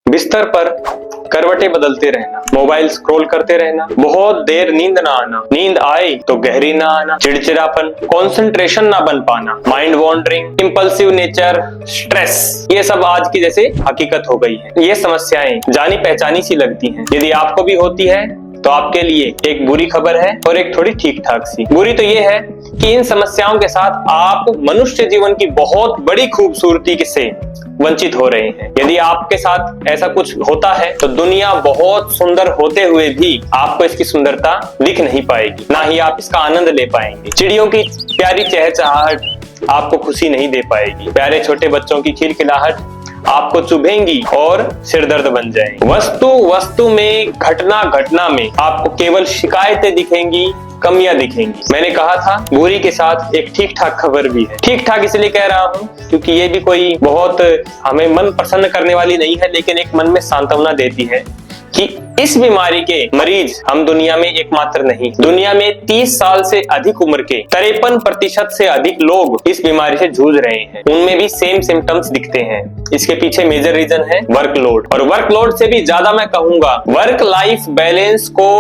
बिस्तर पर करवटें बदलते रहना, मोबाइल स्क्रॉल करते रहना, बहुत देर नींद ना आना, नींद आए तो गहरी ना आना, चिड़चिड़ापन, कंसंट्रेशन ना बन पाना, mind wandering, impulsive nature, stress, ये सब आज की जैसे हकीकत हो गई है। ये समस्याएं जानी पहचानी सी लगती हैं। यदि आपको भी होती है तो आपके लिए एक बुरी खबर है और एक थोड़ी ठीक ठाक सी। बुरी तो ये है कि इन समस्याओं के साथ आप मनुष्य जीवन की बहुत बड़ी खूबसूरती से वंचित हो रहे हैं। यदि आपके साथ ऐसा कुछ होता है तो दुनिया बहुत सुंदर होते हुए भी आपको इसकी सुंदरता दिख नहीं पाएगी, ना ही आप इसका आनंद ले पाएंगे। चिड़ियों की प्यारी चहचहाहट आपको खुशी नहीं दे पाएगी, प्यारे छोटे बच्चों की खिलखिलाहट आपको चुभेंगी और सिरदर्द बन जाएंगी। वस्तु वस्तु में, घटना घटना में आपको केवल शिकायतें दिखेंगी, कमियां दिखेंगी। मैंने कहा था बुरी के साथ एक ठीक ठाक खबर भी है। ठीक ठाक इसलिए कह रहा हूं क्योंकि ये भी कोई बहुत हमें मन प्रसन्न करने वाली नहीं है, लेकिन एक मन में सांत्वना देती है कि इस बीमारी के मरीज हम दुनिया में एकमात्र नहीं। दुनिया में 30 साल से अधिक उम्र के 53% से अधिक लोग इस बीमारी से जूझ रहे हैं। उनमें भी सेम सिम्टम्स दिखते हैं। इसके पीछे मेजर रीजन है वर्कलोड, और वर्कलोड से भी ज्यादा मैं कहूंगा वर्क लाइफ बैलेंस को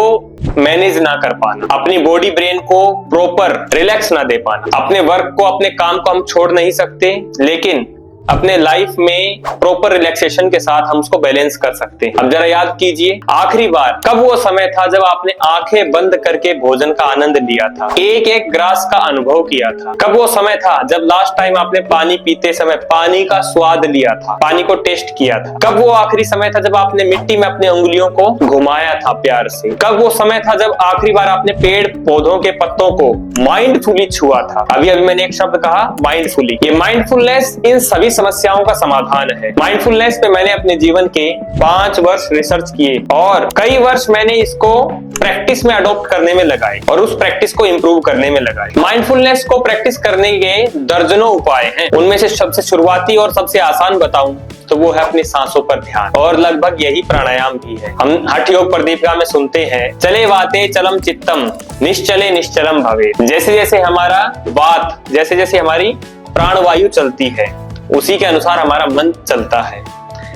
मैनेज ना कर पाना, अपनी बॉडी ब्रेन को प्रॉपर रिलैक्स ना दे पाना। अपने वर्क को, अपने काम को हम छोड़ नहीं सकते, लेकिन अपने लाइफ में प्रॉपर रिलैक्सेशन के साथ हम उसको बैलेंस कर सकते हैं। अब जरा याद कीजिए आखिरी बार कब वो समय था जब आपने आंखें बंद करके भोजन का आनंद लिया था, एक एक ग्रास का अनुभव किया था। कब वो समय था जब लास्ट टाइम आपने पानी पीते समय पानी का स्वाद लिया था, पानी को टेस्ट किया था। कब वो आखिरी समय था जब आपने मिट्टी में अपने उंगलियों को घुमाया था प्यार से। कब वो समय था जब आखिरी बार आपने पेड़ पौधों के पत्तों को माइंडफुली छुआ था। अभी अभी मैंने एक शब्द कहा माइंडफुली। ये माइंडफुलनेस इन सभी समस्याओं का समाधान है। माइंडफुलनेस पे मैंने अपने जीवन के 5 वर्ष रिसर्च किए और कई वर्ष मैंने इसको प्रैक्टिस में अडॉप्ट करने में लगाए और उस प्रैक्टिस को इंप्रूव करने में लगाए। माइंडफुलनेस को प्रैक्टिस करने के दर्जनों उपाय हैं। उनमें से सबसे शुरुआती और सबसे आसान बताऊं तो वो है अपनी सांसों पर ध्यान, और लगभग यही प्राणायाम भी है। हम हठ योग प्रदीपिका में सुनते हैं, चले वाते चलम चित्तम निश्चले निश्चलम भवे। जैसे जैसे हमारा वात, जैसे जैसे हमारी प्राणवायु चलती है उसी के अनुसार हमारा मन चलता है।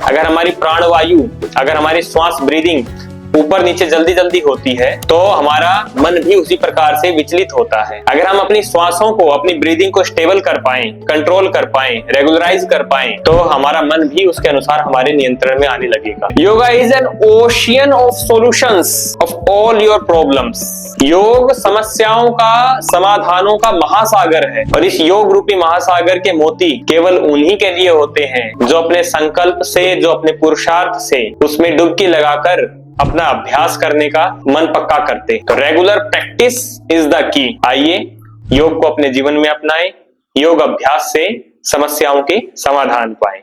अगर हमारी प्राणवायु, अगर हमारी श्वास ब्रीदिंग ऊपर नीचे जल्दी जल्दी होती है तो हमारा मन भी उसी प्रकार से विचलित होता है। अगर हम अपनी श्वासों को, अपनी ब्रीदिंग को स्टेबल कर पाएं, कंट्रोल कर पाएं, रेगुलराइज कर पाएं, तो हमारा मन भी उसके अनुसार हमारे नियंत्रण में आने लगेगा। Yoga is an ocean of solutions of all your problems. योग समस्याओं का, समाधानों का महासागर है, और इस योग रूपी महासागर के मोती केवल उन्हीं के लिए होते हैं जो अपने संकल्प से, जो अपने पुरुषार्थ से उसमें डुबकी लगाकर अपना अभ्यास करने का मन पक्का करते। तो regular practice is the key. आइए योग को अपने जीवन में अपनाएं, योग अभ्यास से समस्याओं के समाधान पाएं।